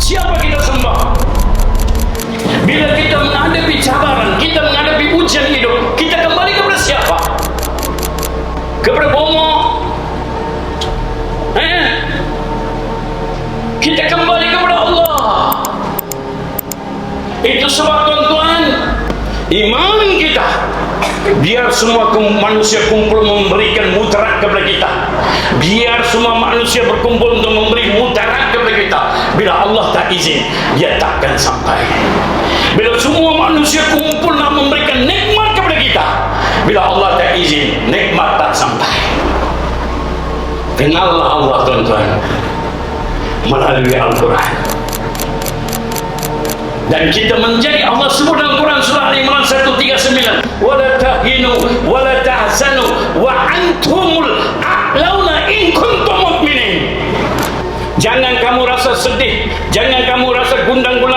Siapa kita sembah? Bila kita menghadapi cabaran, kita menghadapi ujian hidup, kita kembali kepada siapa? Kepada bomo? Kita kembali kepada Allah. Itu sebab tuan-tuan, iman kita, biar semua manusia kumpul memberikan mudarat kepada kita, biar semua manusia berkumpul untuk memberi mudarat kepada kita, bila Allah tak izin, dia takkan sampai. Bila semua manusia kumpul nak memberikan nikmat kepada kita, bila Allah tak izin, nikmat tak sampai. Kenallah Allah tuan-tuan melalui Al-Quran. Dan kita menjadi, Allah sebut dalam Quran surah Al-Imran 139, wala tahinu wala tahzanu wa antumul a'launa in kuntum mu'minin. Jangan kamu rasa sedih, jangan kamu rasa gundang-gulang